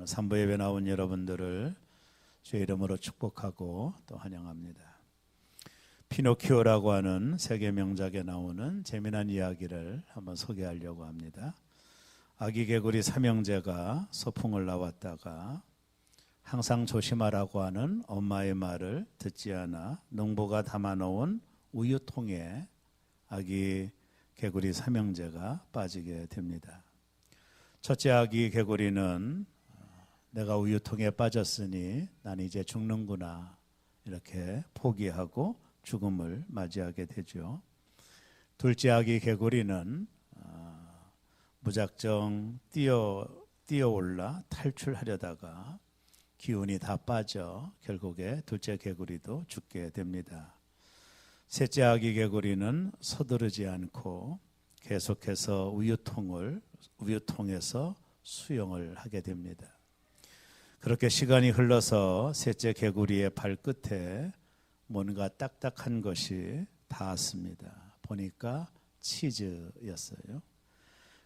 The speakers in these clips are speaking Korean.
3부 예배 나온 여러분들을 주의 이름으로 축복하고 또 환영합니다. 피노키오라고 하는 세계 명작에 나오는 재미난 이야기를 한번 소개하려고 합니다. 아기 개구리 삼형제가 소풍을 나왔다가 항상 조심하라고 하는 엄마의 말을 듣지 않아 농부가 담아놓은 우유통에 아기 개구리 삼형제가 빠지게 됩니다. 첫째 아기 개구리는 내가 우유통에 빠졌으니 난 이제 죽는구나 이렇게 포기하고 죽음을 맞이하게 되죠. 둘째 아기 개구리는 무작정 뛰어올라 탈출하려다가 기운이 다 빠져 결국에 둘째 개구리도 죽게 됩니다. 셋째 아기 개구리는 서두르지 않고 계속해서 우유통에서 수영을 하게 됩니다. 그렇게 시간이 흘러서 셋째 개구리의 발끝에 뭔가 딱딱한 것이 닿았습니다. 보니까 치즈였어요.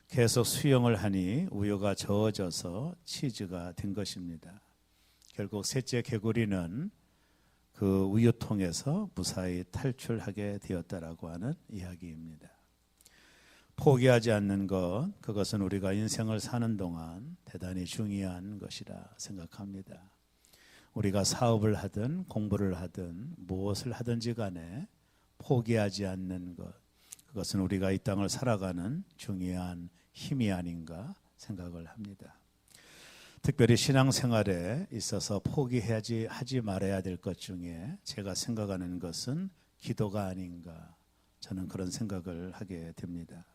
계속 수영을 하니 우유가 저어져서 치즈가 된 것입니다. 결국 셋째 개구리는 그 우유통에서 무사히 탈출하게 되었다라고 하는 이야기입니다. 포기하지 않는 것, 그것은 우리가 인생을 사는 동안 대단히 중요한 것이라 생각합니다. 우리가 사업을 하든 공부를 하든 무엇을 하든지 간에 포기하지 않는 것, 그것은 우리가 이 땅을 살아가는 중요한 힘이 아닌가 생각을 합니다. 특별히 신앙생활에 있어서 포기하지 말아야 될 것 중에 제가 생각하는 것은 기도가 아닌가, 저는 그런 생각을 하게 됩니다.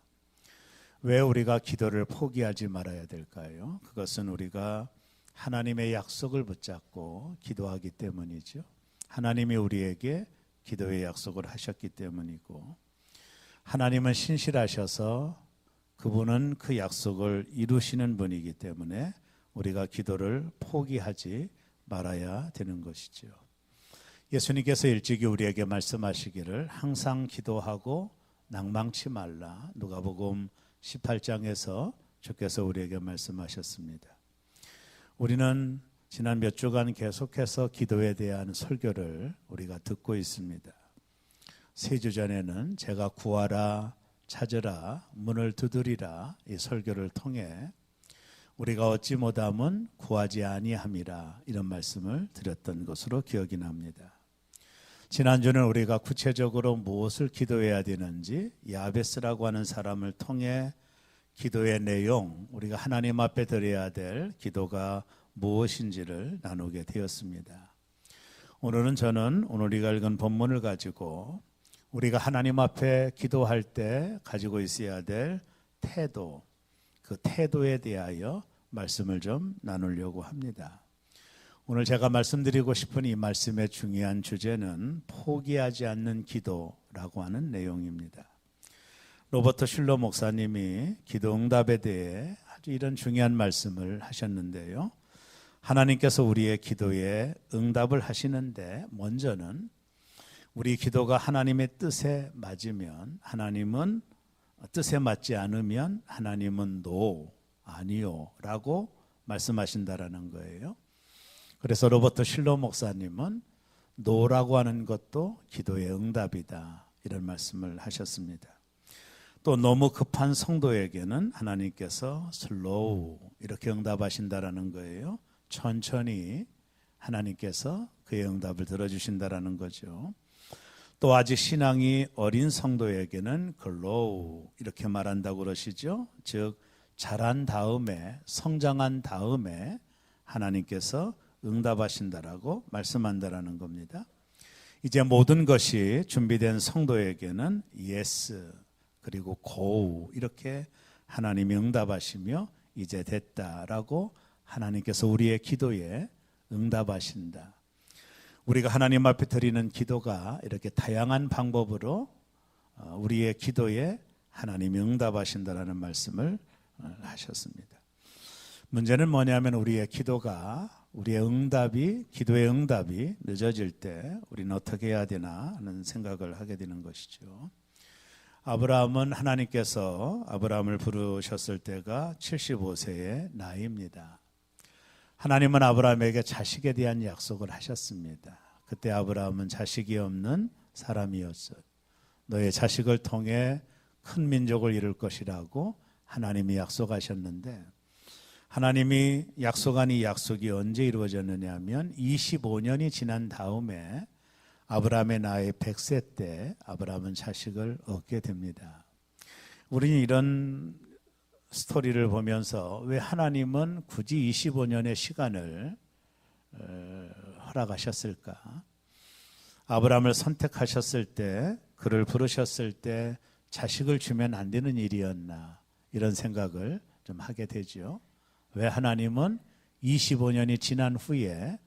왜 우리가 기도를 포기하지 말아야 될까요? 그것은 우리가 하나님의 약속을 붙잡고 기도하기 때문이죠. 하나님이 우리에게 기도의 약속을 하셨기 때문이고, 하나님은 신실하셔서 그분은 그 약속을 이루시는 분이기 때문에 우리가 기도를 포기하지 말아야 되는 것이죠. 예수님께서 일찍이 우리에게 말씀하시기를 항상 기도하고 낭망치 말라, 누가복음 18장에서 주께서 우리에게 말씀하셨습니다. 우리는 지난 몇 주간 계속해서 기도에 대한 설교를 우리가 듣고 있습니다. 3주 전에는 제가 구하라, 찾으라, 문을 두드리라 이 설교를 통해 우리가 얻지 못함은 구하지 아니함이라 이런 말씀을 드렸던 것으로 기억이 납니다. 지난주는 우리가 구체적으로 무엇을 기도해야 되는지 야베스라고 하는 사람을 통해 기도의 내용, 우리가 하나님 앞에 드려야 될 기도가 무엇인지를 나누게 되었습니다. 오늘은 저는 오늘 우리가 읽은 본문을 가지고 우리가 하나님 앞에 기도할 때 가지고 있어야 될 태도, 그 태도에 대하여 말씀을 좀 나누려고 합니다. 오늘 제가 말씀드리고 싶은 이 말씀의 중요한 주제는 포기하지 않는 기도라고 하는 내용입니다. 로버트 슐러 목사님이 기도 응답에 대해 아주 이런 중요한 말씀을 하셨는데요. 하나님께서 우리의 기도에 응답을 하시는데 먼저는 우리 기도가 하나님의 뜻에 맞으면, 하나님은 뜻에 맞지 않으면 하나님은 노, 아니요 라고 말씀하신다라는 거예요. 그래서 로버트 슐러 목사님은 노라고 하는 것도 기도의 응답이다 이런 말씀을 하셨습니다. 또 너무 급한 성도에게는 하나님께서 슬로우 이렇게 응답하신다라는 거예요. 천천히 하나님께서 그의 응답을 들어주신다라는 거죠. 또 아직 신앙이 어린 성도에게는 글로우 이렇게 말한다고 그러시죠. 즉 자란 다음에, 성장한 다음에 하나님께서 응답하신다라고 말씀한다라는 겁니다. 이제 모든 것이 준비된 성도에게는 yes 그리고 go 이렇게 하나님이 응답하시며 이제 됐다라고 하나님께서 우리의 기도에 응답하신다. 우리가 하나님 앞에 드리는 기도가 이렇게 다양한 방법으로 우리의 기도에 하나님이 응답하신다라는 말씀을 하셨습니다. 문제는 뭐냐면 우리의 기도가, 기도의 응답이 늦어질 때 우리는 어떻게 해야 되나 하는 생각을 하게 되는 것이죠. 아브라함은 하나님께서 아브라함을 부르셨을 때가 75세의 나이입니다. 하나님은 아브라함에게 자식에 대한 약속을 하셨습니다. 그때 아브라함은 자식이 없는 사람이었어요. 너의 자식을 통해 큰 민족을 이룰 것이라고 하나님이 약속하셨는데, 하나님이 약속한 이 약속이 언제 이루어졌느냐 하면 25년이 지난 다음에 아브라함의 나이 100세 때 아브라함은 자식을 얻게 됩니다. 우리는 이런 스토리를 보면서 왜 하나님은 굳이 25년의 시간을 허락하셨을까? 아브라함을 선택하셨을 때, 그를 부르셨을 때 자식을 주면 안 되는 일이었나, 이런 생각을 좀 하게 되죠. 왜 하나님은 25년이 지난 후에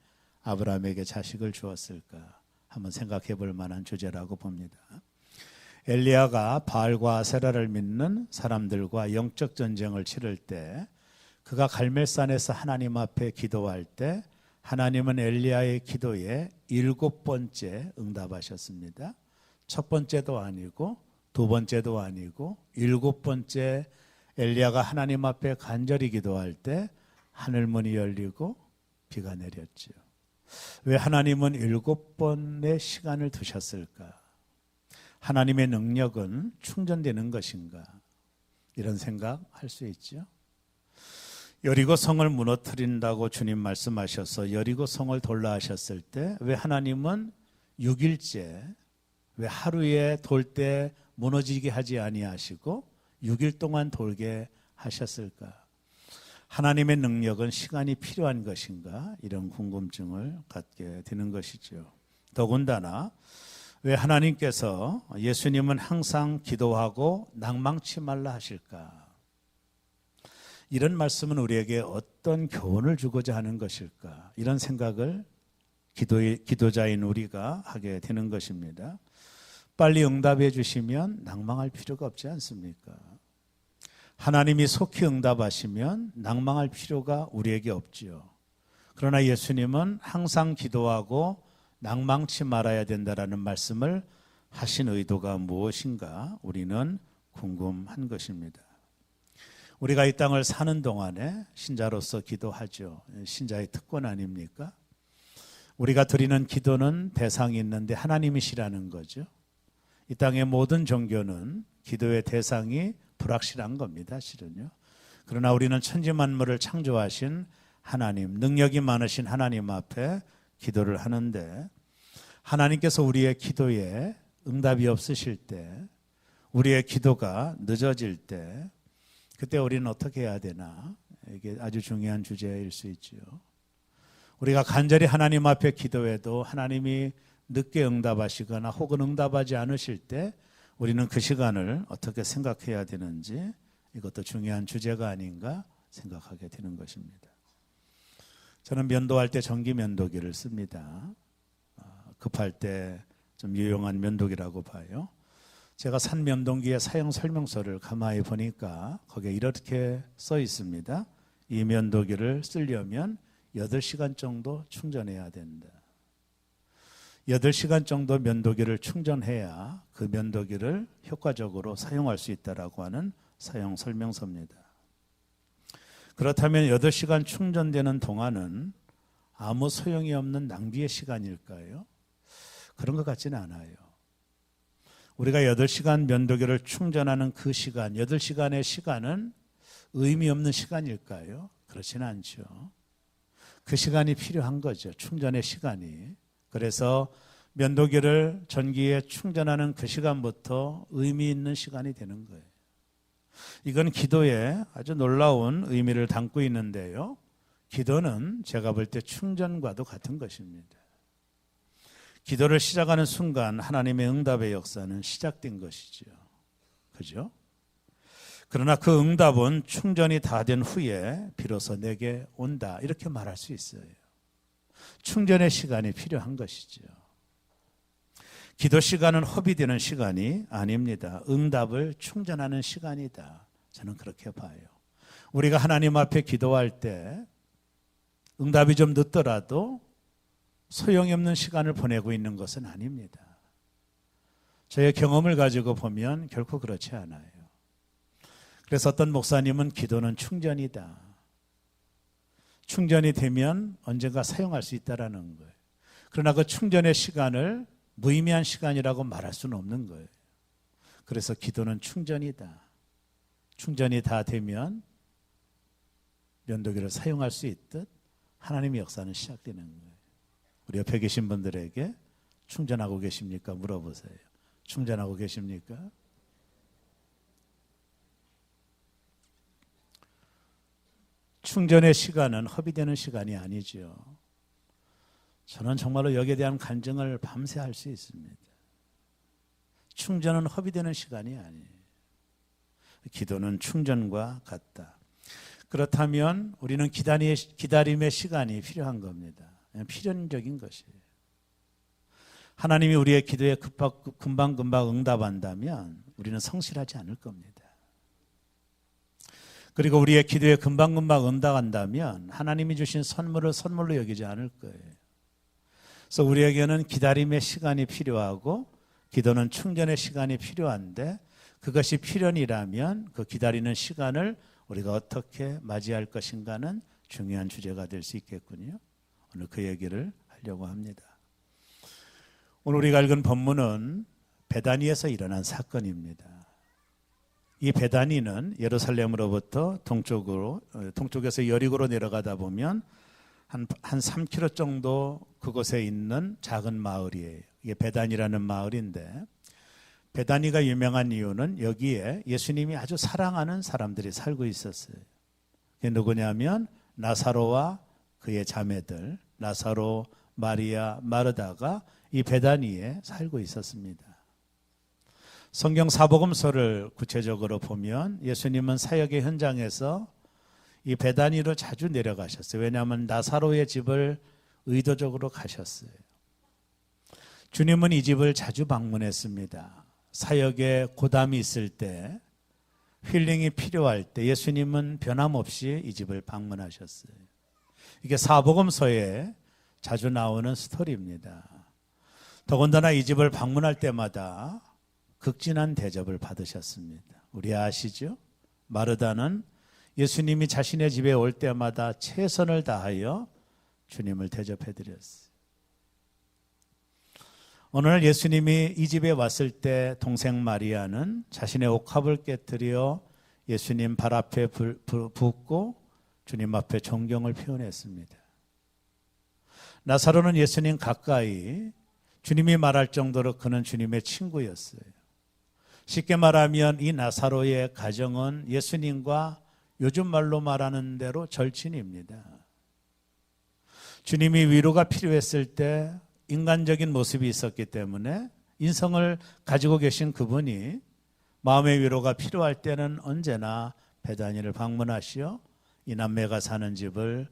아브라함에게 자식을 주었을까? 한번 생각해 볼 만한 주제라고 봅니다. 엘리야가 바알과 아세라를 믿는 사람들과 영적 전쟁을 치를 때, 그가 갈멜산에서 하나님 앞에 기도할 때 하나님은 엘리야의 기도에 7번째 응답하셨습니다. 첫 번째도 아니고 두 번째도 아니고 7번째 엘리야가 하나님 앞에 간절히 기도할 때 하늘문이 열리고 비가 내렸죠. 왜 하나님은 7번의 시간을 두셨을까? 하나님의 능력은 충전되는 것인가? 이런 생각할 수 있죠. 여리고 성을 무너뜨린다고 주님 말씀하셔서 여리고 성을 돌라 하셨을 때 왜 하나님은 6일째, 왜 하루에 돌 때 무너지게 하지 아니하시고 6일 동안 돌게 하셨을까? 하나님의 능력은 시간이 필요한 것인가? 이런 궁금증을 갖게 되는 것이죠. 더군다나 왜 하나님께서 예수님은 항상 기도하고 낭망치 말라 하실까? 이런 말씀은 우리에게 어떤 교훈을 주고자 하는 것일까? 이런 생각을 기도자인 우리가 하게 되는 것입니다. 빨리 응답해 주시면 낭망할 필요가 없지 않습니까? 하나님이 속히 응답하시면 낭망할 필요가 우리에게 없지요. 그러나 예수님은 항상 기도하고 낭망치 말아야 된다라는 말씀을 하신 의도가 무엇인가 우리는 궁금한 것입니다. 우리가 이 땅을 사는 동안에 신자로서 기도하죠. 신자의 특권 아닙니까? 우리가 드리는 기도는 대상이 있는데 하나님이시라는 거죠. 이 땅의 모든 종교는 기도의 대상이 불확실한 겁니다, 실은요. 그러나 우리는 천지만물을 창조하신 하나님, 능력이 많으신 하나님 앞에 기도를 하는데, 하나님께서 우리의 기도에 응답이 없으실 때, 우리의 기도가 늦어질 때, 그때 우리는 어떻게 해야 되나? 이게 아주 중요한 주제일 수 있죠. 우리가 간절히 하나님 앞에 기도해도 하나님이 늦게 응답하시거나 혹은 응답하지 않으실 때 우리는 그 시간을 어떻게 생각해야 되는지, 이것도 중요한 주제가 아닌가 생각하게 되는 것입니다. 저는 면도할 때 전기 면도기를 씁니다. 급할 때 좀 유용한 면도기라고 봐요. 제가 산 면도기의 사용 설명서를 가만히 보니까 거기에 이렇게 써 있습니다. 이 면도기를 쓰려면 8시간 정도 충전해야 된다. 8시간 정도 면도기를 충전해야 그 면도기를 효과적으로 사용할 수 있다라고 하는 사용 설명서입니다. 그렇다면 8시간 충전되는 동안은 아무 소용이 없는 낭비의 시간일까요? 그런 것 같지는 않아요. 우리가 8시간 면도기를 충전하는 그 시간, 8시간의 시간은 의미 없는 시간일까요? 그렇지는 않죠. 그 시간이 필요한 거죠. 충전의 시간이. 그래서 면도기를 전기에 충전하는 그 시간부터 의미 있는 시간이 되는 거예요. 이건 기도에 아주 놀라운 의미를 담고 있는데요. 기도는 제가 볼 때 충전과도 같은 것입니다. 기도를 시작하는 순간 하나님의 응답의 역사는 시작된 것이죠. 그죠? 그러나 그 응답은 충전이 다 된 후에 비로소 내게 온다, 이렇게 말할 수 있어요. 충전의 시간이 필요한 것이죠. 기도 시간은 허비되는 시간이 아닙니다. 응답을 충전하는 시간이다. 저는 그렇게 봐요. 우리가 하나님 앞에 기도할 때 응답이 좀 늦더라도 소용이 없는 시간을 보내고 있는 것은 아닙니다. 저의 경험을 가지고 보면 결코 그렇지 않아요. 그래서 어떤 목사님은 기도는 충전이다. 충전이 되면 언젠가 사용할 수 있다라는 거예요. 그러나 그 충전의 시간을 무의미한 시간이라고 말할 수는 없는 거예요. 그래서 기도는 충전이다. 충전이 다 되면 면도기를 사용할 수 있듯 하나님의 역사는 시작되는 거예요. 우리 옆에 계신 분들에게 충전하고 계십니까? 물어보세요. 충전하고 계십니까? 충전의 시간은 허비되는 시간이 아니죠. 저는 정말로 여기에 대한 간증을 밤새 할 수 있습니다. 충전은 허비되는 시간이 아니에요. 기도는 충전과 같다. 그렇다면 우리는 기다림의 시간이 필요한 겁니다. 필연적인 것이에요. 하나님이 우리의 기도에 금방금방 응답한다면 우리는 성실하지 않을 겁니다. 그리고 우리의 기도에 금방금방 응답한다면 하나님이 주신 선물을 선물로 여기지 않을 거예요. 그래서 우리에게는 기다림의 시간이 필요하고 기도는 충전의 시간이 필요한데 그것이 필연이라면 그 기다리는 시간을 우리가 어떻게 맞이할 것인가는 중요한 주제가 될 수 있겠군요. 오늘 그 얘기를 하려고 합니다. 오늘 우리가 읽은 본문은 베다니에서 일어난 사건입니다. 이 베다니는 예루살렘으로부터 동쪽에서 여리고로 내려가다 보면 한 3km 정도 그곳에 있는 작은 마을이에요. 이게 베다니라는 마을인데 베다니가 유명한 이유는 여기에 예수님이 아주 사랑하는 사람들이 살고 있었어요. 그게 누구냐면 나사로와 그의 자매들, 나사로, 마리아, 마르다가 이 베다니에 살고 있었습니다. 성경 사복음서를 구체적으로 보면 예수님은 사역의 현장에서 이 베다니로 자주 내려가셨어요. 왜냐하면 나사로의 집을 의도적으로 가셨어요. 주님은 이 집을 자주 방문했습니다. 사역에 고담이 있을 때, 힐링이 필요할 때 예수님은 변함없이 이 집을 방문하셨어요. 이게 사복음서에 자주 나오는 스토리입니다. 더군다나 이 집을 방문할 때마다 극진한 대접을 받으셨습니다. 우리 아시죠? 마르다는 예수님이 자신의 집에 올 때마다 최선을 다하여 주님을 대접해 드렸어요. 오늘 예수님이 이 집에 왔을 때 동생 마리아는 자신의 옥합을 깨뜨려 예수님 발 앞에 붓고 주님 앞에 존경을 표현했습니다. 나사로는 예수님 가까이 주님이 말할 정도로 그는 주님의 친구였어요. 쉽게 말하면 이 나사로의 가정은 예수님과 요즘 말로 말하는 대로 절친입니다. 주님이 위로가 필요했을 때 인간적인 모습이 있었기 때문에 인성을 가지고 계신 그분이 마음의 위로가 필요할 때는 언제나 베다니를 방문하시어 이 남매가 사는 집을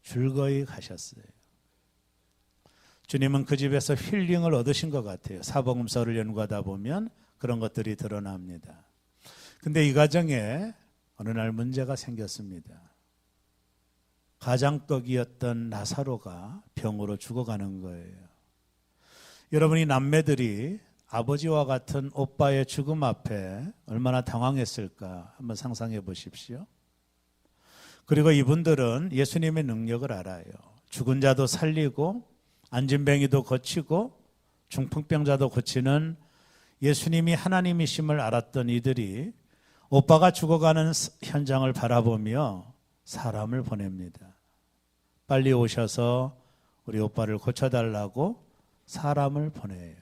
즐거이 가셨어요. 주님은 그 집에서 힐링을 얻으신 것 같아요. 사복음서를 연구하다 보면 그런 것들이 드러납니다. 근데 이 가정에 어느 날 문제가 생겼습니다. 가장떡이었던 나사로가 병으로 죽어가는 거예요. 여러분이 남매들이 아버지와 같은 오빠의 죽음 앞에 얼마나 당황했을까 한번 상상해 보십시오. 그리고 이분들은 예수님의 능력을 알아요. 죽은 자도 살리고 안진뱅이도 고치고 중풍병자도 고치는 예수님이 하나님이심을 알았던 이들이 오빠가 죽어가는 현장을 바라보며 사람을 보냅니다. 빨리 오셔서 우리 오빠를 고쳐달라고 사람을 보내요.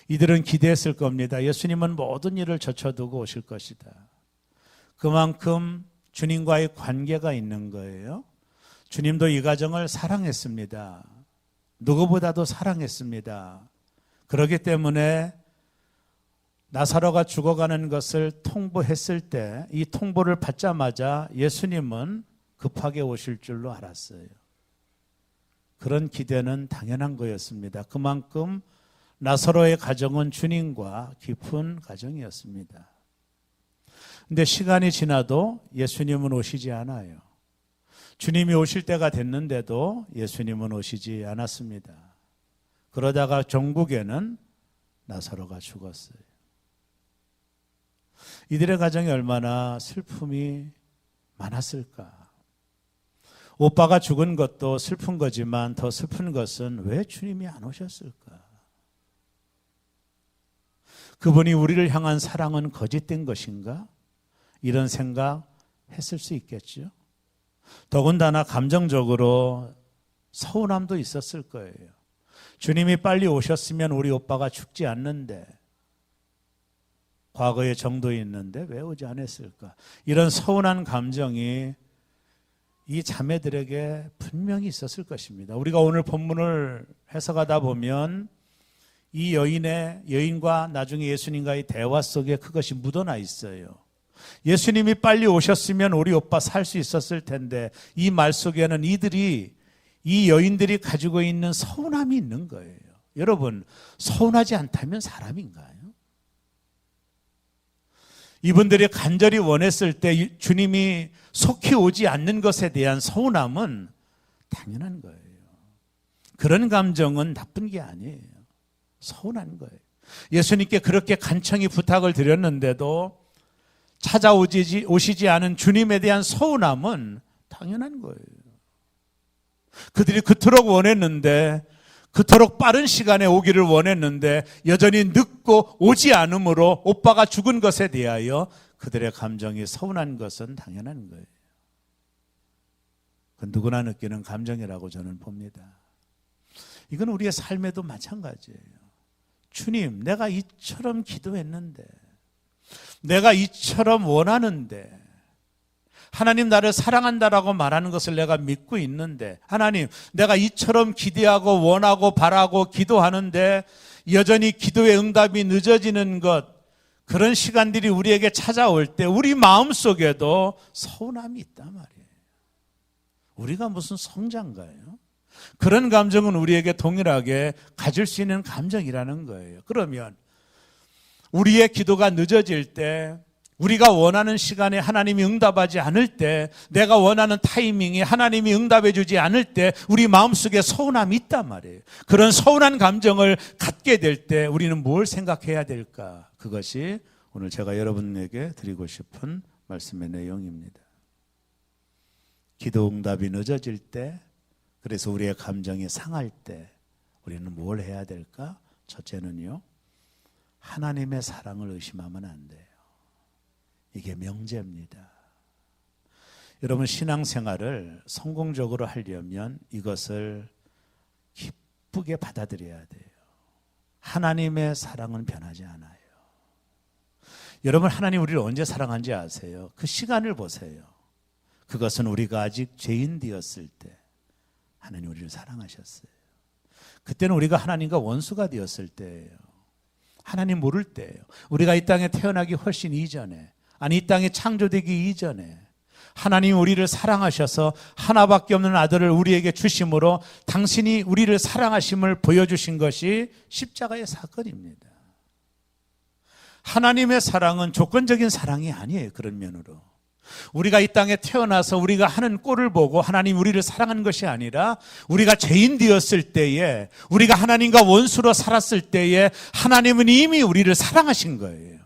이들은 기대했을 겁니다. 예수님은 모든 일을 젖혀두고 오실 것이다. 그만큼 주님과의 관계가 있는 거예요. 주님도 이 가정을 사랑했습니다. 누구보다도 사랑했습니다. 그렇기 때문에 나사로가 죽어가는 것을 통보했을 때 이 통보를 받자마자 예수님은 급하게 오실 줄로 알았어요. 그런 기대는 당연한 거였습니다. 그만큼 나사로의 가정은 주님과 깊은 가정이었습니다. 그런데 시간이 지나도 예수님은 오시지 않아요. 주님이 오실 때가 됐는데도 예수님은 오시지 않았습니다. 그러다가 종국에는 나사로가 죽었어요. 이들의 가정에 얼마나 슬픔이 많았을까. 오빠가 죽은 것도 슬픈 거지만 더 슬픈 것은 왜 주님이 안 오셨을까? 그분이 우리를 향한 사랑은 거짓된 것인가? 이런 생각 했을 수 있겠죠. 더군다나 감정적으로 서운함도 있었을 거예요. 주님이 빨리 오셨으면 우리 오빠가 죽지 않는데, 과거에 정도 있는데 왜 오지 않았을까? 이런 서운한 감정이 이 자매들에게 분명히 있었을 것입니다. 우리가 오늘 본문을 해석하다 보면 이 여인과 나중에 예수님과의 대화 속에 그것이 묻어나 있어요. 예수님이 빨리 오셨으면 우리 오빠 살 수 있었을 텐데, 이 말 속에는 이 여인들이 가지고 있는 서운함이 있는 거예요. 여러분, 서운하지 않다면 사람인가요? 이분들이 간절히 원했을 때 주님이 속히 오지 않는 것에 대한 서운함은 당연한 거예요. 그런 감정은 나쁜 게 아니에요. 서운한 거예요. 예수님께 그렇게 간청히 부탁을 드렸는데도 오시지 않은 주님에 대한 서운함은 당연한 거예요. 그들이 그토록 원했는데, 그토록 빠른 시간에 오기를 원했는데 여전히 늦고 오지 않으므로 오빠가 죽은 것에 대하여 그들의 감정이 서운한 것은 당연한 거예요. 그 누구나 느끼는 감정이라고 저는 봅니다. 이건 우리의 삶에도 마찬가지예요. 주님, 내가 이처럼 기도했는데, 내가 이처럼 원하는데, 하나님 나를 사랑한다라고 말하는 것을 내가 믿고 있는데, 하나님 내가 이처럼 기대하고 원하고 바라고 기도하는데 여전히 기도의 응답이 늦어지는 것, 그런 시간들이 우리에게 찾아올 때 우리 마음속에도 서운함이 있단 말이에요. 우리가 무슨 성자인가요? 그런 감정은 우리에게 동일하게 가질 수 있는 감정이라는 거예요. 그러면 우리의 기도가 늦어질 때, 우리가 원하는 시간에 하나님이 응답하지 않을 때, 내가 원하는 타이밍에 하나님이 응답해 주지 않을 때 우리 마음속에 서운함이 있단 말이에요. 그런 서운한 감정을 갖게 될 때 우리는 뭘 생각해야 될까? 그것이 오늘 제가 여러분에게 드리고 싶은 말씀의 내용입니다. 기도 응답이 늦어질 때, 그래서 우리의 감정이 상할 때 우리는 뭘 해야 될까? 첫째는요, 하나님의 사랑을 의심하면 안 돼요. 이게 명제입니다. 여러분, 신앙생활을 성공적으로 하려면 이것을 기쁘게 받아들여야 돼요. 하나님의 사랑은 변하지 않아요. 여러분, 하나님 우리를 언제 사랑한지 아세요? 그 시간을 보세요. 그것은 우리가 아직 죄인 되었을 때 하나님 우리를 사랑하셨어요. 그때는 우리가 하나님과 원수가 되었을 때예요. 하나님 모를 때예요. 우리가 이 땅에 태어나기 훨씬 이전에, 아니 이 땅에 창조되기 이전에 하나님 우리를 사랑하셔서 하나밖에 없는 아들을 우리에게 주심으로 당신이 우리를 사랑하심을 보여주신 것이 십자가의 사건입니다. 하나님의 사랑은 조건적인 사랑이 아니에요. 그런 면으로 우리가 이 땅에 태어나서 우리가 하는 꼴을 보고 하나님 우리를 사랑한 것이 아니라, 우리가 죄인 되었을 때에, 우리가 하나님과 원수로 살았을 때에 하나님은 이미 우리를 사랑하신 거예요.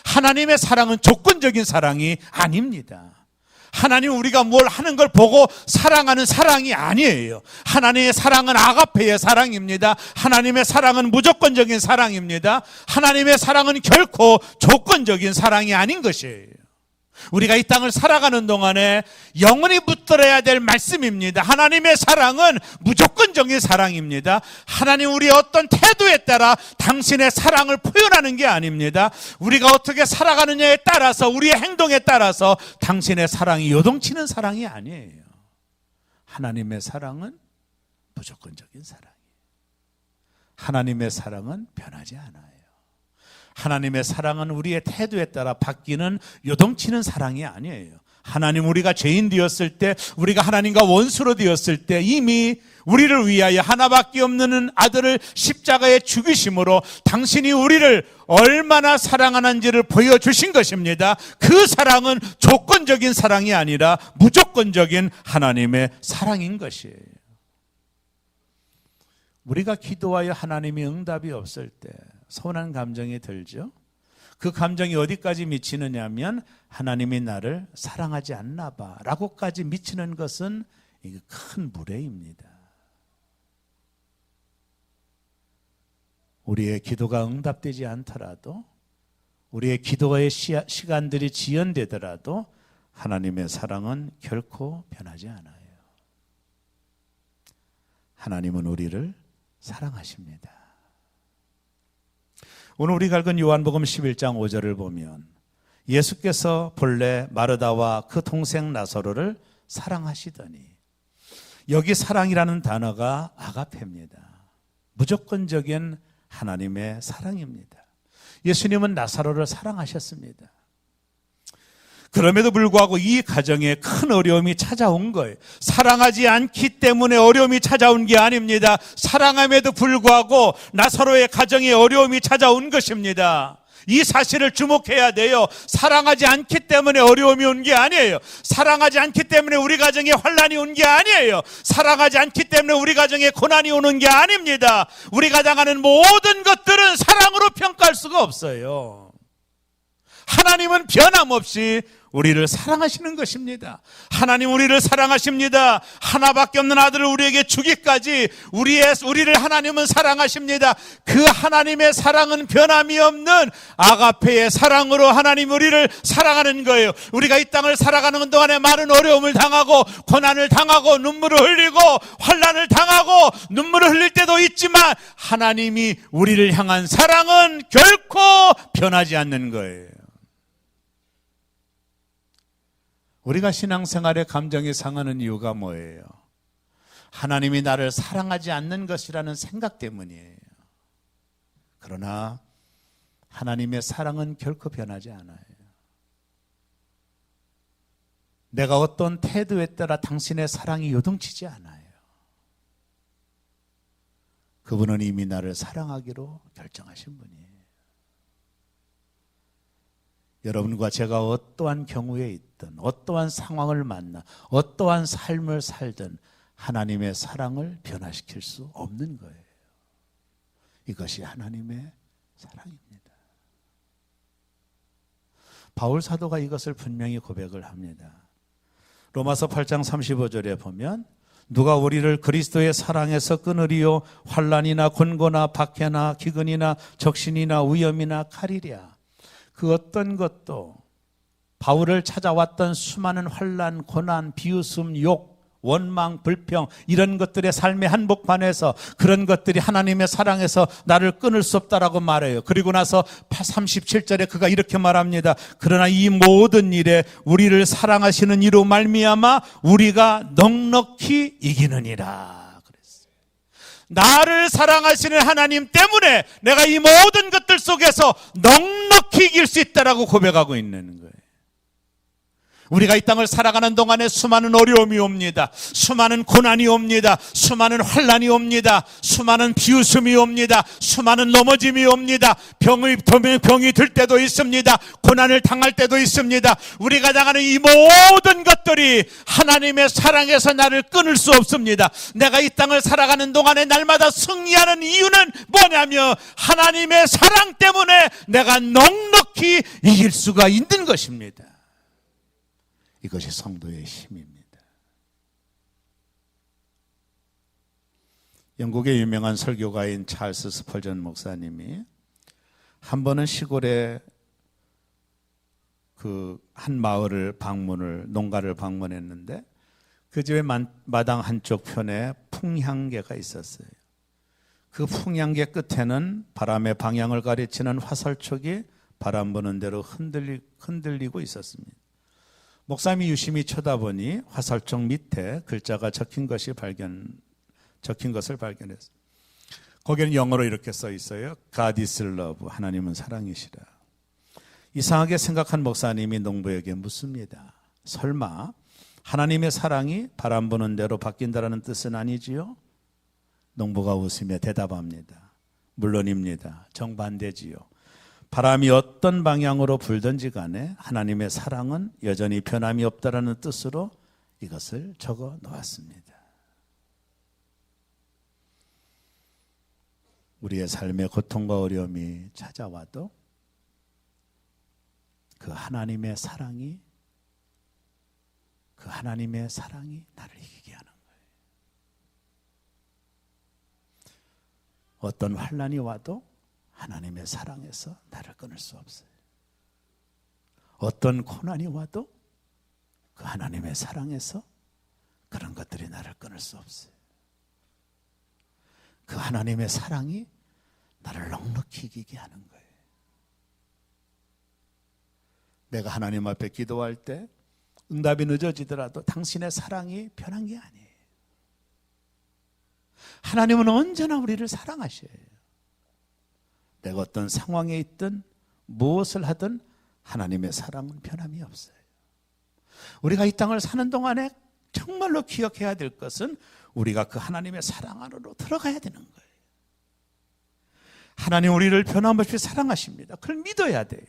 하나님의 사랑은 조건적인 사랑이 아닙니다. 하나님 우리가 뭘 하는 걸 보고 사랑하는 사랑이 아니에요. 하나님의 사랑은 아가페의 사랑입니다. 하나님의 사랑은 무조건적인 사랑입니다. 하나님의 사랑은 결코 조건적인 사랑이 아닌 것이에요. 우리가 이 땅을 살아가는 동안에 영원히 붙들어야 될 말씀입니다. 하나님의 사랑은 무조건적인 사랑입니다. 하나님 우리의 어떤 태도에 따라 당신의 사랑을 표현하는 게 아닙니다. 우리가 어떻게 살아가느냐에 따라서, 우리의 행동에 따라서 당신의 사랑이 요동치는 사랑이 아니에요. 하나님의 사랑은 무조건적인 사랑이에요. 하나님의 사랑은 변하지 않아요. 하나님의 사랑은 우리의 태도에 따라 바뀌는 요동치는 사랑이 아니에요. 하나님 우리가 죄인 되었을 때, 우리가 하나님과 원수로 되었을 때 이미 우리를 위하여 하나밖에 없는 아들을 십자가에 죽이심으로 당신이 우리를 얼마나 사랑하는지를 보여주신 것입니다. 그 사랑은 조건적인 사랑이 아니라 무조건적인 하나님의 사랑인 것이에요. 우리가 기도하여 하나님이 응답이 없을 때 서운한 감정이 들죠. 그 감정이 어디까지 미치느냐 하면, 하나님이 나를 사랑하지 않나 봐 라고까지 미치는 것은 이게 큰 무례입니다. 우리의 기도가 응답되지 않더라도, 우리의 기도의 시간들이 지연되더라도 하나님의 사랑은 결코 변하지 않아요. 하나님은 우리를 사랑하십니다. 오늘 우리가 읽은 요한복음 11장 5절을 보면 예수께서 본래 마르다와 그 동생 나사로를 사랑하시더니, 여기 사랑이라는 단어가 아가페입니다. 무조건적인 하나님의 사랑입니다. 예수님은 나사로를 사랑하셨습니다. 그럼에도 불구하고 이 가정에 큰 어려움이 찾아온 거예요. 사랑하지 않기 때문에 어려움이 찾아온 게 아닙니다. 사랑함에도 불구하고 나사로의 가정에 어려움이 찾아온 것입니다. 이 사실을 주목해야 돼요. 사랑하지 않기 때문에 어려움이 온 게 아니에요. 사랑하지 않기 때문에 우리 가정에 환난이 온 게 아니에요. 사랑하지 않기 때문에 우리 가정에 고난이 오는 게 아닙니다. 우리가 당하는 모든 것들은 사랑으로 평가할 수가 없어요. 하나님은 변함없이 우리를 사랑하시는 것입니다. 하나님 우리를 사랑하십니다. 하나밖에 없는 아들을 우리에게 주기까지 우리를 하나님은 사랑하십니다. 그 하나님의 사랑은 변함이 없는 아가페의 사랑으로 하나님 우리를 사랑하는 거예요. 우리가 이 땅을 살아가는 동안에 많은 어려움을 당하고 고난을 당하고 눈물을 흘리고 환난을 당하고 눈물을 흘릴 때도 있지만 하나님이 우리를 향한 사랑은 결코 변하지 않는 거예요. 우리가 신앙생활에 감정이 상하는 이유가 뭐예요? 하나님이 나를 사랑하지 않는 것이라는 생각 때문이에요. 그러나 하나님의 사랑은 결코 변하지 않아요. 내가 어떤 태도에 따라 당신의 사랑이 요동치지 않아요. 그분은 이미 나를 사랑하기로 결정하신 분이에요. 여러분과 제가 어떠한 경우에 있든 어떠한 상황을 만나 어떠한 삶을 살든 하나님의 사랑을 변화시킬 수 없는 거예요. 이것이 하나님의 사랑입니다. 바울 사도가 이것을 분명히 고백을 합니다. 로마서 8장 35절에 보면 누가 우리를 그리스도의 사랑에서 끊으리요 환난이나 곤고나 박해나 기근이나 적신이나 위험이나 칼이랴. 그 어떤 것도 바울을 찾아왔던 수많은 환난, 고난, 비웃음, 욕, 원망, 불평 이런 것들의 삶의 한복판에서 그런 것들이 하나님의 사랑에서 나를 끊을 수 없다라고 말해요. 그리고 나서 37절에 그가 이렇게 말합니다. 그러나 이 모든 일에 우리를 사랑하시는 이로 말미암아 우리가 넉넉히 이기느니라. 나를 사랑하시는 하나님 때문에 내가 이 모든 것들 속에서 넉넉히 이길 수 있다라고 고백하고 있는 거예요. 우리가 이 땅을 살아가는 동안에 수많은 어려움이 옵니다. 수많은 고난이 옵니다. 수많은 환난이 옵니다. 수많은 비웃음이 옵니다. 수많은 넘어짐이 옵니다. 병이 들 때도 있습니다. 고난을 당할 때도 있습니다. 우리가 당하는 이 모든 것들이 하나님의 사랑에서 나를 끊을 수 없습니다. 내가 이 땅을 살아가는 동안에 날마다 승리하는 이유는 뭐냐면 하나님의 사랑 때문에 내가 넉넉히 이길 수가 있는 것입니다. 이것이 성도의 힘입니다. 영국의 유명한 설교가인 찰스 스펄전 목사님이 한 번은 시골에 그 한 마을을 농가를 방문했는데 그 집의 마당 한쪽 편에 풍향계가 있었어요. 그 풍향계 끝에는 바람의 방향을 가리치는 화살촉이 바람 부는 대로 흔들리고 있었습니다. 목사님이 유심히 쳐다보니 화살촉 밑에 글자가 적힌 것을 발견했어요. 거기는 영어로 이렇게 써 있어요. God is love. 하나님은 사랑이시라. 이상하게 생각한 목사님이 농부에게 묻습니다. 설마 하나님의 사랑이 바람 부는 대로 바뀐다라는 뜻은 아니지요? 농부가 웃으며 대답합니다. 물론입니다. 정반대지요. 바람이 어떤 방향으로 불든지 간에 하나님의 사랑은 여전히 변함이 없다라는 뜻으로 이것을 적어 놓았습니다. 우리의 삶에 고통과 어려움이 찾아와도 그 하나님의 사랑이 나를 이기게 하는 거예요. 어떤 환난이 와도 하나님의 사랑에서 나를 끊을 수 없어요. 어떤 고난이 와도 그 하나님의 사랑에서 그런 것들이 나를 끊을 수 없어요. 그 하나님의 사랑이 나를 넉넉히 이기게 하는 거예요. 내가 하나님 앞에 기도할 때 응답이 늦어지더라도 당신의 사랑이 변한 게 아니에요. 하나님은 언제나 우리를 사랑하셔요. 내가 어떤 상황에 있든 무엇을 하든 하나님의 사랑은 변함이 없어요. 우리가 이 땅을 사는 동안에 정말로 기억해야 될 것은 우리가 그 하나님의 사랑 안으로 들어가야 되는 거예요. 하나님 우리를 변함없이 사랑하십니다. 그걸 믿어야 돼요.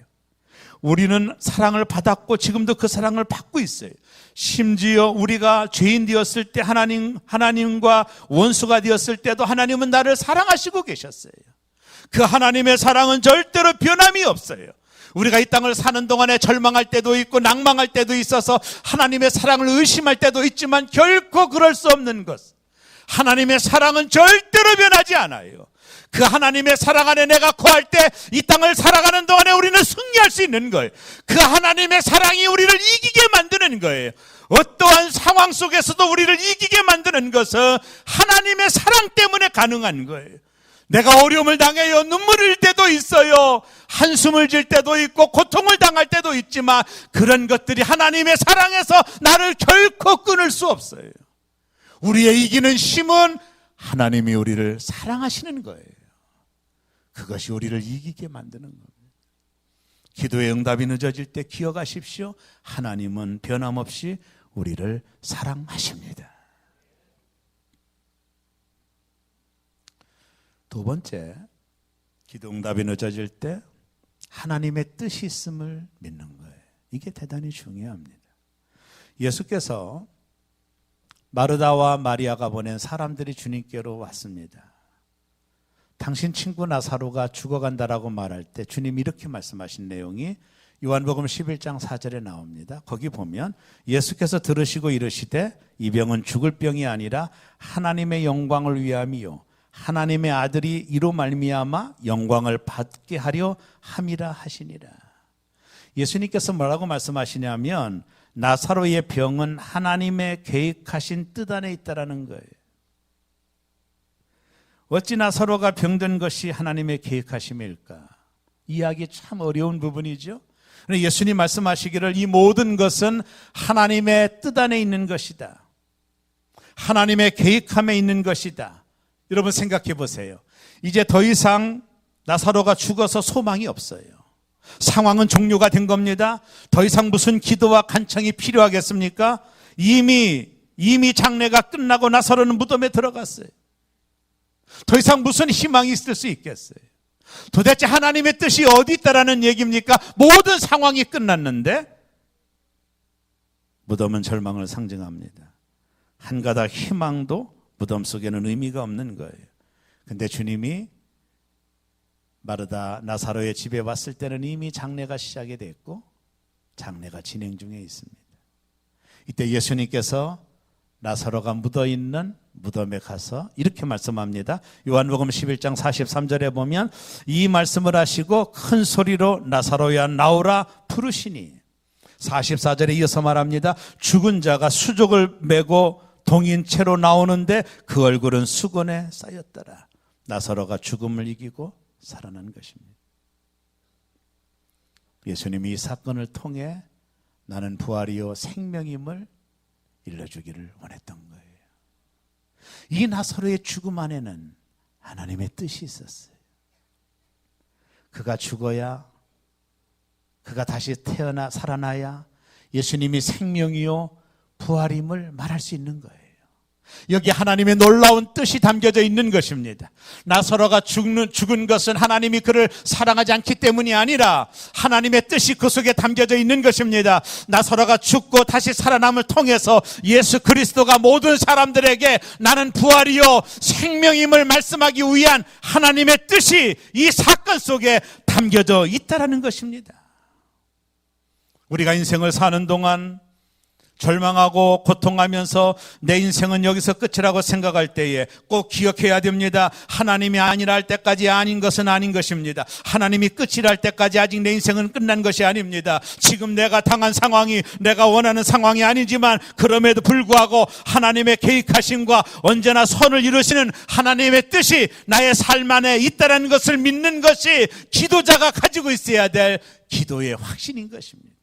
우리는 사랑을 받았고 지금도 그 사랑을 받고 있어요. 심지어 우리가 죄인 되었을 때 하나님과 원수가 되었을 때도 하나님은 나를 사랑하시고 계셨어요. 그 하나님의 사랑은 절대로 변함이 없어요. 우리가 이 땅을 사는 동안에 절망할 때도 있고 낭망할 때도 있어서 하나님의 사랑을 의심할 때도 있지만 결코 그럴 수 없는 것. 하나님의 사랑은 절대로 변하지 않아요. 그 하나님의 사랑 안에 내가 거할 때 이 땅을 살아가는 동안에 우리는 승리할 수 있는 거예요. 그 하나님의 사랑이 우리를 이기게 만드는 거예요. 어떠한 상황 속에서도 우리를 이기게 만드는 것은 하나님의 사랑 때문에 가능한 거예요. 내가 어려움을 당해요. 눈물을 흘릴 때도 있어요. 한숨을 질 때도 있고 고통을 당할 때도 있지만 그런 것들이 하나님의 사랑에서 나를 결코 끊을 수 없어요. 우리의 이기는 힘은 하나님이 우리를 사랑하시는 거예요. 그것이 우리를 이기게 만드는 겁니다. 기도의 응답이 늦어질 때 기억하십시오. 하나님은 변함없이 우리를 사랑하십니다. 두 번째, 기도 응답이 늦어질 때 하나님의 뜻이 있음을 믿는 거예요. 이게 대단히 중요합니다. 예수께서 마르다와 마리아가 보낸 사람들이 주님께로 왔습니다. 당신 친구 나사로가 죽어간다라고 말할 때 주님이 이렇게 말씀하신 내용이 요한복음 11장 4절에 나옵니다. 거기 보면 예수께서 들으시고 이르시되 이 병은 죽을 병이 아니라 하나님의 영광을 위함이요 하나님의 아들이 이로 말미암아 영광을 받게 하려 함이라 하시니라. 예수님께서 뭐라고 말씀하시냐면 나사로의 병은 하나님의 계획하신 뜻 안에 있다라는 거예요. 어찌 나사로가 병든 것이 하나님의 계획하심일까? 이해하기 참 어려운 부분이죠. 예수님 말씀하시기를 이 모든 것은 하나님의 뜻 안에 있는 것이다. 하나님의 계획함에 있는 것이다. 여러분 생각해 보세요. 이제 더 이상 나사로가 죽어서 소망이 없어요. 상황은 종료가 된 겁니다. 더 이상 무슨 기도와 간청이 필요하겠습니까? 이미 장례가 끝나고 나사로는 무덤에 들어갔어요. 더 이상 무슨 희망이 있을 수 있겠어요? 도대체 하나님의 뜻이 어디 있다라는 얘기입니까? 모든 상황이 끝났는데 무덤은 절망을 상징합니다. 한 가닥 희망도 무덤 속에는 의미가 없는 거예요. 근데 주님이 마르다 나사로의 집에 왔을 때는 이미 장례가 시작이 됐고 장례가 진행 중에 있습니다. 이때 예수님께서 나사로가 묻어있는 무덤에 가서 이렇게 말씀합니다. 요한복음 11장 43절에 보면 이 말씀을 하시고 큰 소리로 나사로야 나오라 부르시니 44절에 이어서 말합니다. 죽은 자가 수족을 메고 동인 채로 나오는데 그 얼굴은 수건에 쌓였더라. 나사로가 죽음을 이기고 살아난 것입니다. 예수님이 이 사건을 통해 나는 부활이요 생명임을 일러주기를 원했던 거예요. 이 나사로의 죽음 안에는 하나님의 뜻이 있었어요. 그가 죽어야, 그가 다시 태어나 살아나야 예수님이 생명이요 부활임을 말할 수 있는 거예요. 여기 하나님의 놀라운 뜻이 담겨져 있는 것입니다. 나사로가 죽은 것은 하나님이 그를 사랑하지 않기 때문이 아니라 하나님의 뜻이 그 속에 담겨져 있는 것입니다. 나사로가 죽고 다시 살아남을 통해서 예수 그리스도가 모든 사람들에게 나는 부활이요 생명임을 말씀하기 위한 하나님의 뜻이 이 사건 속에 담겨져 있다라는 것입니다. 우리가 인생을 사는 동안 절망하고 고통하면서 내 인생은 여기서 끝이라고 생각할 때에 꼭 기억해야 됩니다. 하나님이 아니라 할 때까지 아닌 것은 아닌 것입니다. 하나님이 끝이라 할 때까지 아직 내 인생은 끝난 것이 아닙니다. 지금 내가 당한 상황이 내가 원하는 상황이 아니지만 그럼에도 불구하고 하나님의 계획하심과 언제나 선을 이루시는 하나님의 뜻이 나의 삶 안에 있다는 것을 믿는 것이 기도자가 가지고 있어야 될 기도의 확신인 것입니다.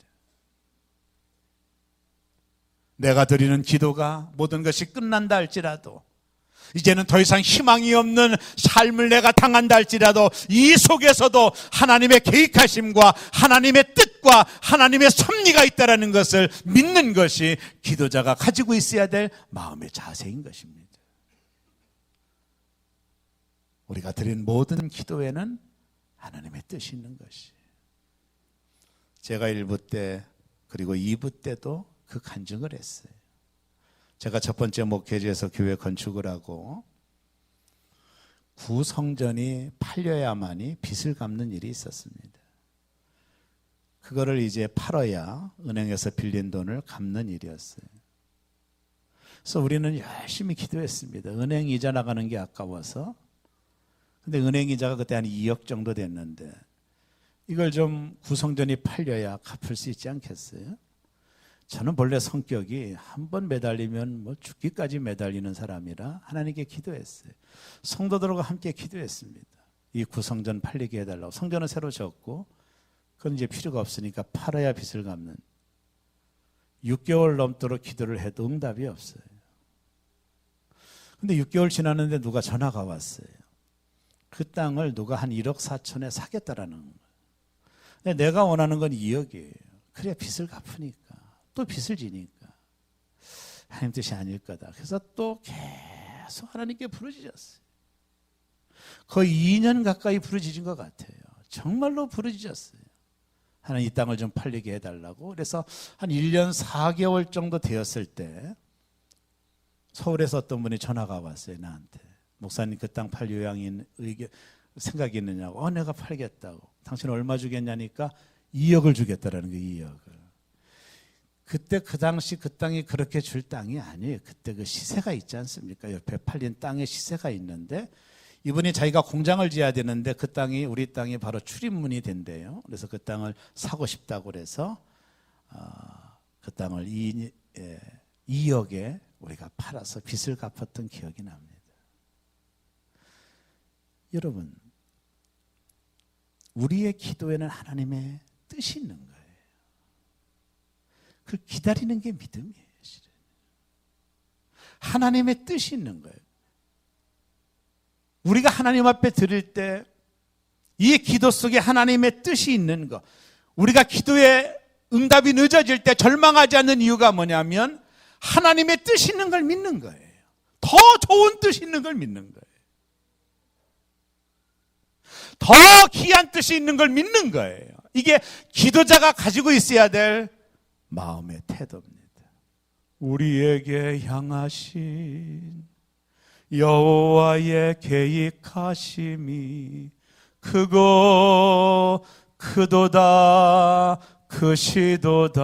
내가 드리는 기도가 모든 것이 끝난다 할지라도, 이제는 더 이상 희망이 없는 삶을 내가 당한다 할지라도, 이 속에서도 하나님의 계획하심과 하나님의 뜻과 하나님의 섭리가 있다는 것을 믿는 것이 기도자가 가지고 있어야 될 마음의 자세인 것입니다. 우리가 드린 모든 기도에는 하나님의 뜻이 있는 것이, 제가 1부 때 그리고 2부 때도 그 간증을 했어요. 제가 첫 번째 목회지에서 교회 건축을 하고 구성전이 팔려야만이 빚을 갚는 일이 있었습니다. 그거를 이제 팔아야 은행에서 빌린 돈을 갚는 일이었어요. 그래서 우리는 열심히 기도했습니다. 은행 이자 나가는 게 아까워서. 근데 은행 이자가 그때 한 2억 정도 됐는데 이걸 좀 구성전이 팔려야 갚을 수 있지 않겠어요? 저는 본래 성격이 한번 매달리면 뭐 죽기까지 매달리는 사람이라 하나님께 기도했어요. 성도들과 함께 기도했습니다. 이 구성전 팔리게 해달라고. 성전은 새로 졌고 그건 이제 필요가 없으니까 팔아야 빚을 갚는. 6개월 넘도록 기도를 해도 응답이 없어요. 근데 6개월 지났는데 누가 전화가 왔어요. 그 땅을 누가 한 1억 4천에 사겠다라는 거예요. 근데 내가 원하는 건 2억이에요. 그래야 빚을 갚으니까. 또 빚을 지니까 하나님 뜻이 아닐 거다. 그래서 또 계속 하나님께 부르짖었어요. 거의 2년 가까이 부르짖은 것 같아요. 정말로 부르짖었어요. 하나님 이 땅을 좀 팔리게 해달라고. 그래서 한 1년 4개월 정도 되었을 때 서울에서 어떤 분이 전화가 왔어요. 나한테. 목사님 그 땅 팔 생각이 있느냐고. 내가 팔겠다고. 당신 얼마 주겠냐니까 2억을 주겠다라는 거예요. 2억을. 그때 그 당시 그 땅이 그렇게 줄 땅이 아니에요. 그때 그 시세가 있지 않습니까? 옆에 팔린 땅의 시세가 있는데 이분이 자기가 공장을 지어야 되는데 그 땅이 우리 땅이 바로 출입문이 된대요. 그래서 그 땅을 사고 싶다고 그래서 그 땅을 2억에 우리가 팔아서 빚을 갚았던 기억이 납니다. 여러분, 우리의 기도에는 하나님의 뜻이 있는 거예요. 그걸 기다리는 게 믿음이에요. 실은. 하나님의 뜻이 있는 거예요. 우리가 하나님 앞에 드릴 때 이 기도 속에 하나님의 뜻이 있는 것, 우리가 기도에 응답이 늦어질 때 절망하지 않는 이유가 뭐냐면 하나님의 뜻이 있는 걸 믿는 거예요. 더 좋은 뜻이 있는 걸 믿는 거예요. 더 귀한 뜻이 있는 걸 믿는 거예요. 이게 기도자가 가지고 있어야 될 마음의 태도입니다. 우리에게 향하신 여호와의 계획하심이 크고 크도다 크시도다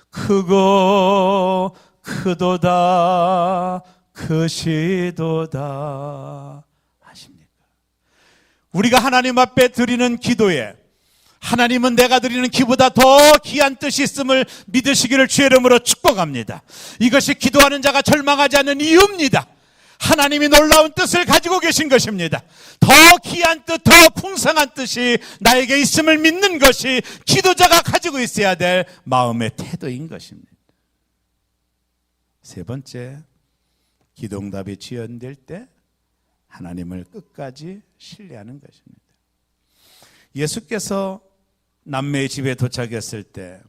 크고 크도다 크시도다 하십니까? 우리가 하나님 앞에 드리는 기도에 하나님은 내가 드리는 기보다 더 귀한 뜻이 있음을 믿으시기를 주의 이름으로 축복합니다. 이것이 기도하는 자가 절망하지 않는 이유입니다. 하나님이 놀라운 뜻을 가지고 계신 것입니다. 더 귀한 뜻, 더 풍성한 뜻이 나에게 있음을 믿는 것이 기도자가 가지고 있어야 될 마음의 태도인 것입니다. 세 번째, 기도응답이 지연될 때 하나님을 끝까지 신뢰하는 것입니다. 예수께서 남매의 집에 도착했을 때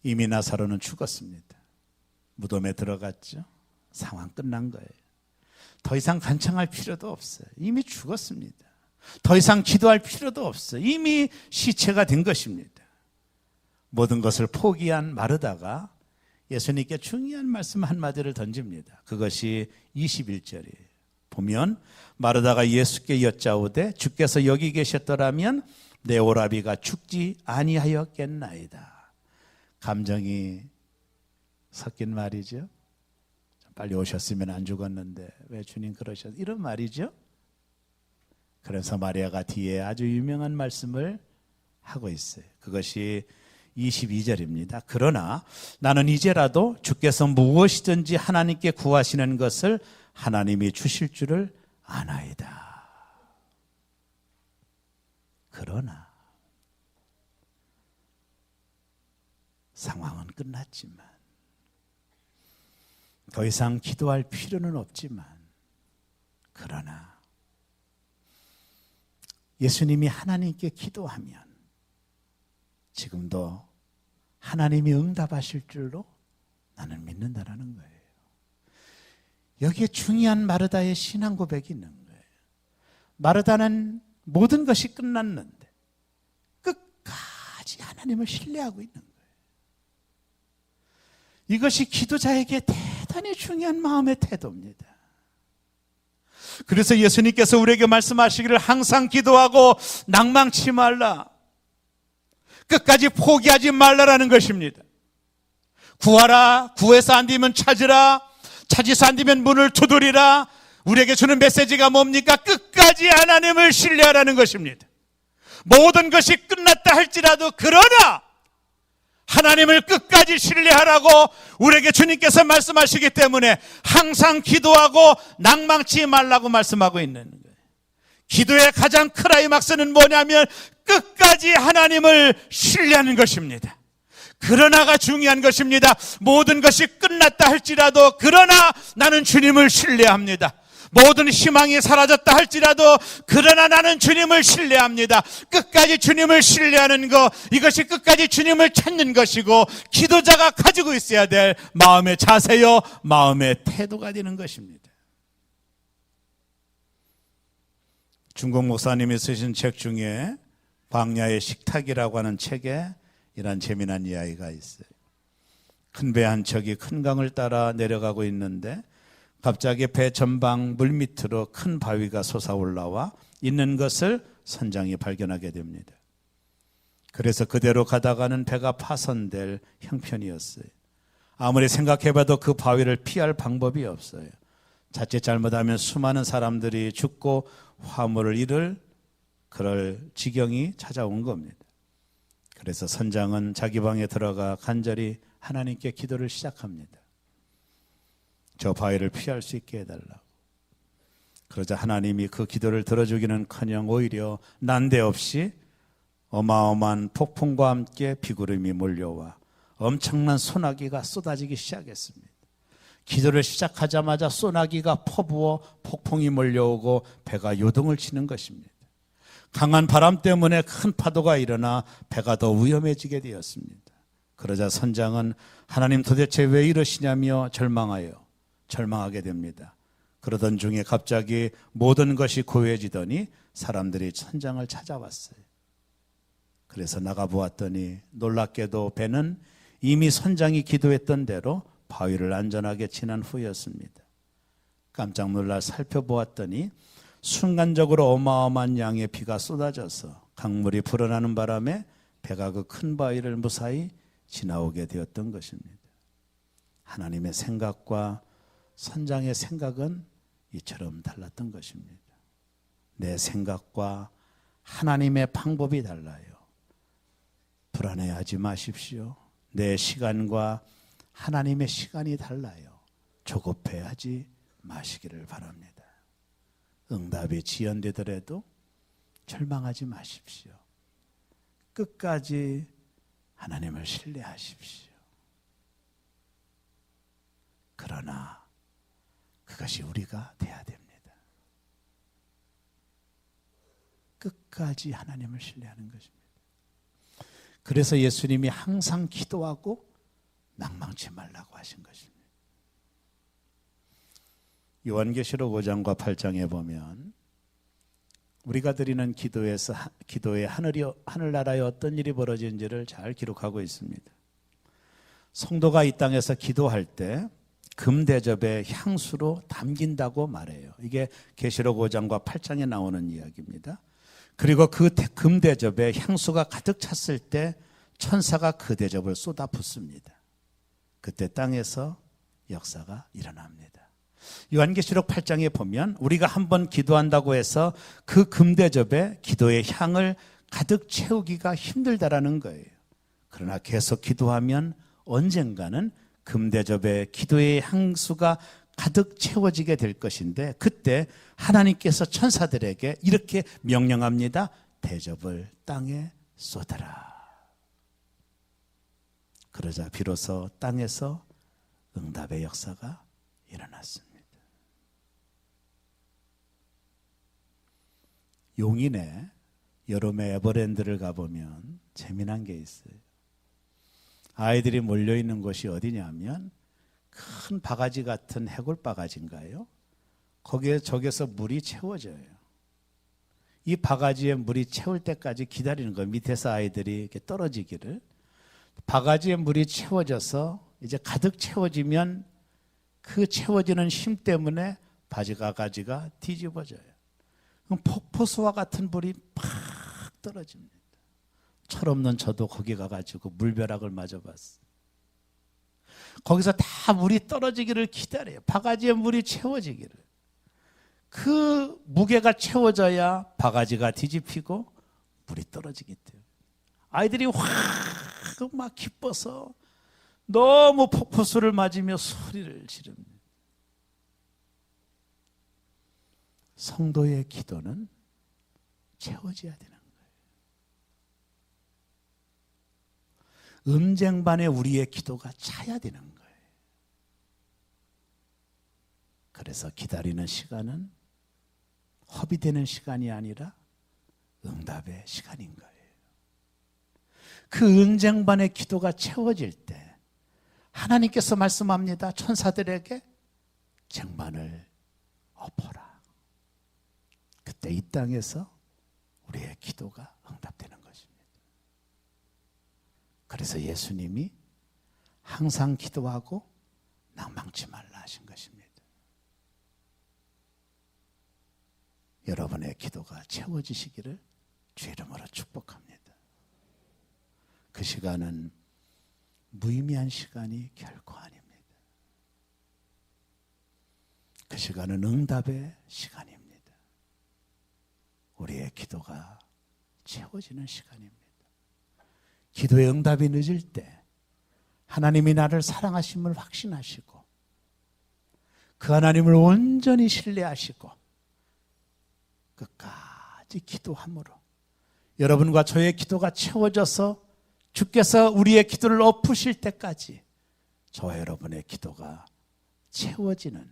이미 나사로는 죽었습니다. 무덤에 들어갔죠. 상황 끝난 거예요. 더 이상 간청할 필요도 없어요. 이미 죽었습니다. 더 이상 기도할 필요도 없어요. 이미 시체가 된 것입니다. 모든 것을 포기한 마르다가 예수님께 중요한 말씀 한마디를 던집니다. 그것이 21절이에요. 보면 마르다가 예수께 여짜오되 주께서 여기 계셨더라면 내 오라비가 죽지 아니하였겠나이다. 감정이 섞인 말이죠. 빨리 오셨으면 안 죽었는데 왜 주님 그러셨? 이런 말이죠. 그래서 마리아가 뒤에 아주 유명한 말씀을 하고 있어요. 그것이 22절입니다. 그러나 나는 이제라도 주께서 무엇이든지 하나님께 구하시는 것을 하나님이 주실 줄을 아나이다. 그러나 상황은 끝났지만, 더 이상 기도할 필요는 없지만, 그러나 예수님이 하나님께 기도하면 지금도 하나님이 응답하실 줄로 나는 믿는다라는 거예요. 여기에 중요한 마르다의 신앙 고백이 있는 거예요. 마르다는 모든 것이 끝났는데 끝까지 하나님을 신뢰하고 있는 거예요. 이것이 기도자에게 대단히 중요한 마음의 태도입니다. 그래서 예수님께서 우리에게 말씀하시기를 항상 기도하고 낭망치 말라, 끝까지 포기하지 말라라는 것입니다. 구하라, 구해서 안 되면 찾으라, 찾아서 안 되면 문을 두드리라. 우리에게 주는 메시지가 뭡니까? 끝까지 하나님을 신뢰하라는 것입니다. 모든 것이 끝났다 할지라도 그러나 하나님을 끝까지 신뢰하라고 우리에게 주님께서 말씀하시기 때문에 항상 기도하고 낭망치 말라고 말씀하고 있는 거예요. 기도의 가장 클라이막스는 뭐냐면 끝까지 하나님을 신뢰하는 것입니다. 그러나가 중요한 것입니다. 모든 것이 끝났다 할지라도 그러나 나는 주님을 신뢰합니다. 모든 희망이 사라졌다 할지라도 그러나 나는 주님을 신뢰합니다. 끝까지 주님을 신뢰하는 것, 이것이 끝까지 주님을 찾는 것이고 기도자가 가지고 있어야 될 마음의 자세요, 마음의 태도가 되는 것입니다. 중국 목사님이 쓰신 책 중에 광야의 식탁이라고 하는 책에 이런 재미난 이야기가 있어요. 큰 배 한 척이 큰 강을 따라 내려가고 있는데 갑자기 배 전방 물밑으로 큰 바위가 솟아올라와 있는 것을 선장이 발견하게 됩니다. 그래서 그대로 가다가는 배가 파손될 형편이었어요. 아무리 생각해봐도 그 바위를 피할 방법이 없어요. 자칫 잘못하면 수많은 사람들이 죽고 화물을 잃을 그럴 지경이 찾아온 겁니다. 그래서 선장은 자기 방에 들어가 간절히 하나님께 기도를 시작합니다. 저 바위를 피할 수 있게 해달라고. 그러자 하나님이 그 기도를 들어주기는커녕 오히려 난데없이 어마어마한 폭풍과 함께 비구름이 몰려와 엄청난 소나기가 쏟아지기 시작했습니다. 기도를 시작하자마자 소나기가 퍼부어 폭풍이 몰려오고 배가 요동을 치는 것입니다. 강한 바람 때문에 큰 파도가 일어나 배가 더 위험해지게 되었습니다. 그러자 선장은 하나님 도대체 왜 이러시냐며 절망하게 됩니다. 그러던 중에 갑자기 모든 것이 고요해지더니 사람들이 선장을 찾아왔어요. 그래서 나가보았더니 놀랍게도 배는 이미 선장이 기도했던 대로 바위를 안전하게 지난 후였습니다. 깜짝 놀라 살펴보았더니 순간적으로 어마어마한 양의 비가 쏟아져서 강물이 불어나는 바람에 배가 그 큰 바위를 무사히 지나오게 되었던 것입니다. 하나님의 생각과 선장의 생각은 이처럼 달랐던 것입니다. 내 생각과 하나님의 방법이 달라요. 불안해하지 마십시오. 내 시간과 하나님의 시간이 달라요. 조급해하지 마시기를 바랍니다. 응답이 지연되더라도 절망하지 마십시오. 끝까지 하나님을 신뢰하십시오. 그러나 그것이 우리가 돼야 됩니다. 끝까지 하나님을 신뢰하는 것입니다. 그래서 예수님이 항상 기도하고 낭망치 말라고 하신 것입니다. 요한계시록 5장과 8장에 보면 우리가 드리는 기도에 하늘나라에 어떤 일이 벌어진지를 잘 기록하고 있습니다. 성도가 이 땅에서 기도할 때 금대접에 향수로 담긴다고 말해요. 이게 계시록 5장과 8장에 나오는 이야기입니다. 그리고 그 금대접에 향수가 가득 찼을 때 천사가 그 대접을 쏟아붓습니다. 그때 땅에서 역사가 일어납니다. 요한계시록 8장에 보면 우리가 한번 기도한다고 해서 그 금대접에 기도의 향을 가득 채우기가 힘들다라는 거예요. 그러나 계속 기도하면 언젠가는 금대접에 기도의 향수가 가득 채워지게 될 것인데, 그때 하나님께서 천사들에게 이렇게 명령합니다. 대접을 땅에 쏟아라. 그러자 비로소 땅에서 응답의 역사가 일어났습니다. 용인에 여름에 에버랜드를 가보면 재미난 게 있어요. 아이들이 몰려있는 곳이 어디냐면 큰 바가지 같은 해골 바가지인가요? 거기에 저기서 물이 채워져요. 이 바가지에 물이 채울 때까지 기다리는 거예요. 밑에서 아이들이 이렇게 떨어지기를. 바가지에 물이 채워져서 이제 가득 채워지면 그 채워지는 힘 때문에 바가지가 뒤집어져요. 그럼 폭포수와 같은 물이 팍 떨어집니다. 철없는 저도 거기 가가지고 물벼락을 맞아봤어요. 거기서 다 물이 떨어지기를 기다려요. 바가지에 물이 채워지기를. 그 무게가 채워져야 바가지가 뒤집히고 물이 떨어지기 때문에 아이들이 확 막 기뻐서 너무 폭포수를 맞으며 소리를 지릅니다. 성도의 기도는 채워져야 되는 거예요. 음쟁반에 우리의 기도가 차야 되는 거예요. 그래서 기다리는 시간은 허비되는 시간이 아니라 응답의 시간인 거예요. 그 은쟁반의 기도가 채워질 때 하나님께서 말씀합니다. 천사들에게 쟁반을 엎어라. 그때 이 땅에서 우리의 기도가 응답되는 것입니다. 그래서 예수님이 항상 기도하고 낭망치 말라 하신 것입니다. 여러분의 기도가 채워지시기를 주의 이름으로 축복합니다. 그 시간은 무의미한 시간이 결코 아닙니다. 그 시간은 응답의 시간입니다. 우리의 기도가 채워지는 시간입니다. 기도의 응답이 늦을 때 하나님이 나를 사랑하심을 확신하시고 그 하나님을 온전히 신뢰하시고 끝까지 기도함으로 여러분과 저의 기도가 채워져서 주께서 우리의 기도를 엎으실 때까지 저와 여러분의 기도가 채워지는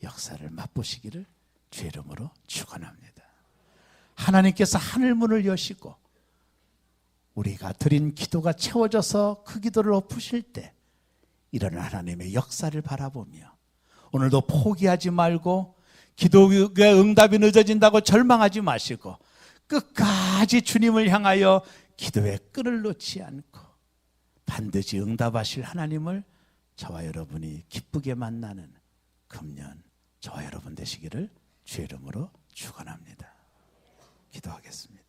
역사를 맛보시기를 주의 이름으로 축원합니다. 하나님께서 하늘문을 여시고 우리가 드린 기도가 채워져서 그 기도를 엎으실 때 이런 하나님의 역사를 바라보며 오늘도 포기하지 말고 기도의 응답이 늦어진다고 절망하지 마시고 끝까지 주님을 향하여 기도의 끈을 놓지 않고 반드시 응답하실 하나님을 저와 여러분이 기쁘게 만나는 금년 저와 여러분 되시기를 주의 이름으로 축원합니다. 기도하겠습니다.